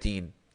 3।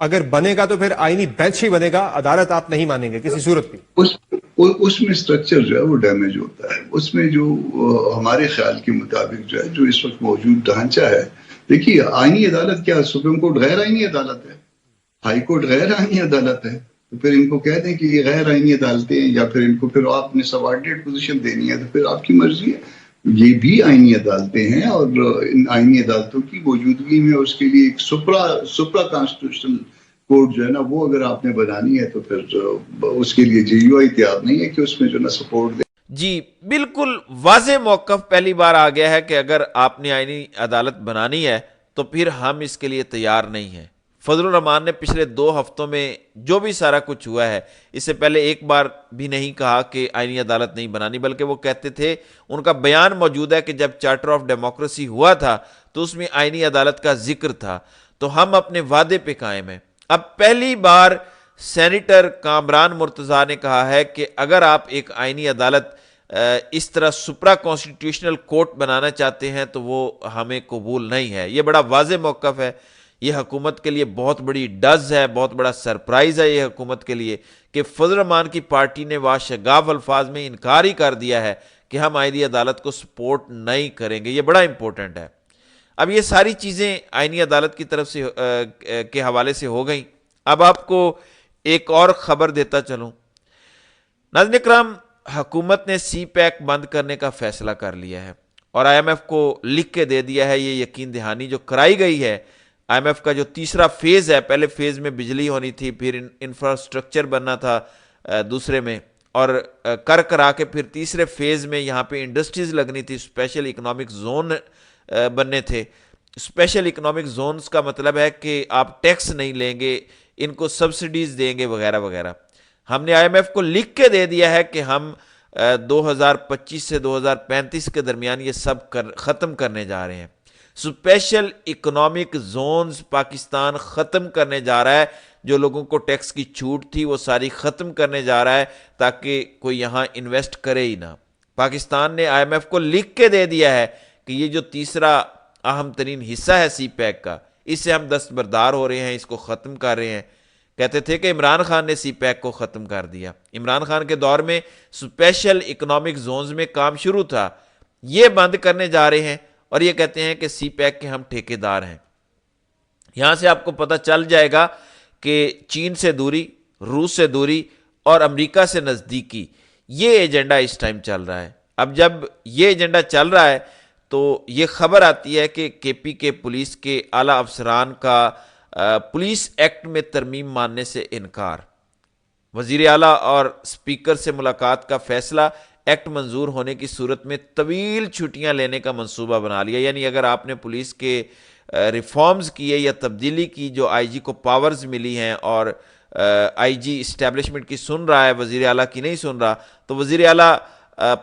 اگر بنے گا تو پھر آئینی بینچ ہی بنے گا, عدالت آپ نہیں مانیں گے کسی صورت بھی. اس میں اسٹرکچر جو ہے وہ ڈیمیج ہوتا ہے. اس میں جو ہمارے خیال کے مطابق جو ہے جو اس وقت موجود ڈھانچہ ہے, دیکھیے آئینی عدالت کیا, سپریم کورٹ غیر آئینی عدالت ہے, ہائی کورٹ غیر آئینی عدالت ہے, تو پھر ان کو کہہ دیں کہ یہ غیر آئینی عدالتیں ہیں, یا پھر ان کو پھر آپ نے سبارڈینیٹ پوزیشن دینی ہے تو پھر آپ کی مرضی ہے. یہ بھی آئینی عدالتیں ہیں, اور ان آئینی عدالتوں کی موجودگی میں اس کے لیے ایک سپرا کانسٹیٹیوشنل کورٹ جو ہے نا, وہ اگر آپ نے بنانی ہے تو پھر اس کے لیے جے یو آئی تیار نہیں ہے کہ اس میں جو نا سپورٹ دے. جی بالکل واضح موقف پہلی بار آ گیا ہے کہ اگر آپ نے آئینی عدالت بنانی ہے تو پھر ہم اس کے لیے تیار نہیں ہیں. فضل الرحمان نے پچھلے 2 ہفتوں میں جو بھی سارا کچھ ہوا ہے, اس سے پہلے ایک بار بھی نہیں کہا کہ آئینی عدالت نہیں بنانی, بلکہ وہ کہتے تھے, ان کا بیان موجود ہے کہ جب چارٹر آف ڈیموکریسی ہوا تھا تو اس میں آئینی عدالت کا ذکر تھا, تو ہم اپنے وعدے پہ قائم ہیں. اب پہلی بار سینیٹر کامران مرتضیٰ نے کہا ہے کہ اگر آپ ایک آئینی عدالت اس طرح سپرا کانسٹیٹیوشنل کورٹ بنانا چاہتے ہیں تو وہ ہمیں قبول نہیں ہے. یہ بڑا واضح موقف ہے. یہ حکومت کے لیے بہت بڑی ڈز ہے, بہت بڑا سرپرائز ہے یہ حکومت کے لیے کہ فضل الرحمان کی پارٹی نے واشگاف الفاظ میں انکار ہی کر دیا ہے کہ ہم آئینی عدالت کو سپورٹ نہیں کریں گے. یہ بڑا امپورٹنٹ ہے. اب یہ ساری چیزیں آئینی عدالت کی طرف سے کے حوالے سے ہو گئیں. اب آپ کو ایک اور خبر دیتا چلوں. ناظرین اکرام, حکومت نے سی پیک بند کرنے کا فیصلہ کر لیا ہے اور آئی ایم ایف کو لکھ کے دے دیا ہے. یہ یقین دہانی جو کرائی گئی ہے, آئی ایم ایف کا جو تیسرا فیز ہے, پہلے فیز میں بجلی ہونی تھی, پھر انفراسٹرکچر بننا تھا دوسرے میں, اور کرا کے پھر تیسرے فیز میں یہاں پہ انڈسٹریز لگنی تھی, اسپیشل اکنامک زون بننے تھے. اسپیشل اکنامک زونز کا مطلب ہے کہ آپ ٹیکس نہیں لیں گے, ان کو سبسڈیز دیں گے وغیرہ وغیرہ. ہم نے آئی ایم ایف کو لکھ کے دے دیا ہے کہ ہم 2025 سے 2035 کے درمیان یہ سب ختم کرنے جا رہے ہیں. اسپیشل اکنامک زونز پاکستان ختم کرنے جا رہا ہے. جو لوگوں کو ٹیکس کی چھوٹ تھی وہ ساری ختم کرنے جا رہا ہے تاکہ کوئی یہاں انویسٹ کرے ہی نہ. پاکستان نے آئی ایم ایف کو لکھ کے دے دیا ہے کہ یہ جو تیسرا اہم ترین حصہ ہے سی پیک کا, اس سے ہم دستبردار ہو رہے ہیں, اس کو ختم کر رہے ہیں. کہتے تھے کہ عمران خان نے سی پیک کو ختم کر دیا. عمران خان کے دور میں اسپیشل اکنامک زونز میں کام شروع تھا, یہ بند کرنے جا رہے ہیں اور یہ کہتے ہیں کہ سی پیک کے ہم ٹھیکیدار ہیں. یہاں سے آپ کو پتہ چل جائے گا کہ چین سے دوری, روس سے دوری اور امریکہ سے نزدیکی, یہ ایجنڈا اس ٹائم چل رہا ہے. اب جب یہ ایجنڈا چل رہا ہے تو یہ خبر آتی ہے کہ کے پی کے پولیس کے اعلیٰ افسران کا پولیس ایکٹ میں ترمیم ماننے سے انکار. وزیر اعلیٰ اور اسپیکر سے ملاقات کا فیصلہ, ایکٹ منظور ہونے کی صورت میں طویل چھٹیاں لینے کا منصوبہ بنا لیا. یعنی اگر آپ نے پولیس کے ریفارمز کیے یا تبدیلی کی, جو آئی جی کو پاورز ملی ہیں اور آئی جی اسٹیبلشمنٹ کی سن رہا ہے, وزیر اعلیٰ کی نہیں سن رہا, تو وزیر اعلیٰ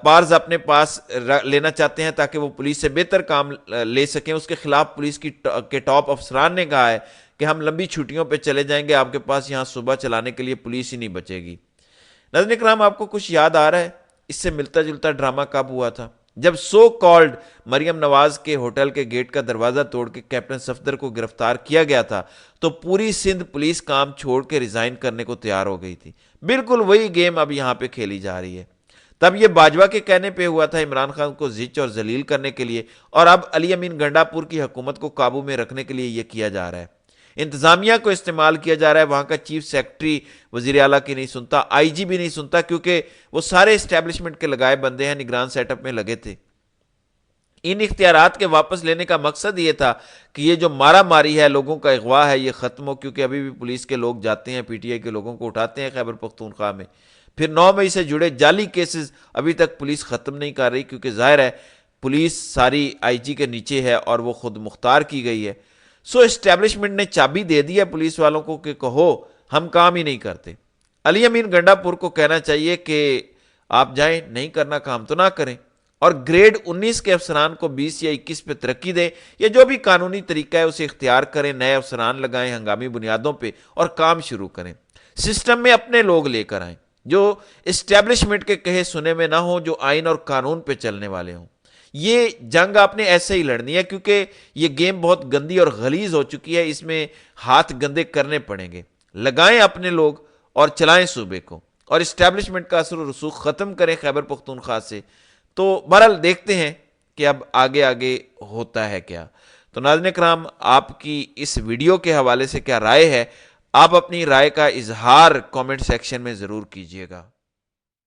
پارز اپنے پاس لینا چاہتے ہیں تاکہ وہ پولیس سے بہتر کام لے سکیں. اس کے خلاف پولیس کے ٹاپ افسران نے کہا ہے کہ ہم لمبی چھٹیوں پہ چلے جائیں گے, آپ کے پاس یہاں صبح چلانے کے لیے پولیس ہی نہیں بچے گی. ناظرین اکرام, آپ کو کچھ یاد آ رہا ہے اس سے ملتا جلتا ڈرامہ کب ہوا تھا؟ جب سو کالڈ مریم نواز کے ہوٹل کے گیٹ کا دروازہ توڑ کے کیپٹن صفدر کو گرفتار کیا گیا تھا تو پوری سندھ پولیس کام چھوڑ کے ریزائن کرنے کو تیار ہو گئی تھی. بالکل وہی گیم اب یہاں پہ کھیلی جا رہی ہے. تب یہ باجوہ کے کہنے پہ ہوا تھا عمران خان کو زچ اور ذلیل کرنے کے لیے, اور اب علی امین گنڈا پور کی حکومت کو قابو میں رکھنے کے لیے یہ کیا جا رہا ہے. انتظامیہ کو استعمال کیا جا رہا ہے. وہاں کا چیف سیکرٹری وزیر اعلیٰ کی نہیں سنتا, آئی جی بھی نہیں سنتا, کیونکہ وہ سارے اسٹیبلشمنٹ کے لگائے بندے ہیں, نگران سیٹ اپ میں لگے تھے. ان اختیارات کے واپس لینے کا مقصد یہ تھا کہ یہ جو مارا ماری ہے, لوگوں کا اغوا ہے, یہ ختم ہو. کیونکہ ابھی بھی پولیس کے لوگ جاتے ہیں, پی ٹی آئی کے لوگوں کو اٹھاتے ہیں خیبر پختونخوا میں. پھر 9 مئی سے جڑے جعلی کیسز ابھی تک پولیس ختم نہیں کر رہی, کیونکہ ظاہر ہے پولیس ساری آئی جی کے نیچے ہے اور وہ خود مختار کی گئی ہے. سو اسٹیبلشمنٹ نے چابی دے دی ہے پولیس والوں کو کہ کہو ہم کام ہی نہیں کرتے. علی امین گنڈا پور کو کہنا چاہیے کہ آپ جائیں, نہیں کرنا کام تو نہ کریں, اور گریڈ 19 کے افسران کو 20 یا 21 پہ ترقی دیں, یا جو بھی قانونی طریقہ ہے اسے اختیار کریں, نئے افسران لگائیں ہنگامی بنیادوں پہ اور کام شروع کریں. سسٹم میں اپنے لوگ لے کر آئیں جو اسٹیبلشمنٹ کے کہے سنے میں نہ ہوں, جو آئین اور قانون پہ چلنے والے ہوں. یہ جنگ آپ نے ایسے ہی لڑنی ہے، کیونکہ یہ گیم بہت گندی اور غلیظ ہو چکی ہے، اس میں ہاتھ گندے کرنے پڑیں گے۔ لگائیں اپنے لوگ اور چلائیں صوبے کو، اور اسٹیبلشمنٹ کا اثر و رسوخ ختم کریں خیبر پختونخوا سے۔ تو بہرحال دیکھتے ہیں کہ اب آگے آگے ہوتا ہے کیا۔ تو ناظرین کرام، آپ کی اس ویڈیو کے حوالے سے کیا رائے ہے؟ آپ اپنی رائے کا اظہار کامنٹ سیکشن میں ضرور کیجیے گا۔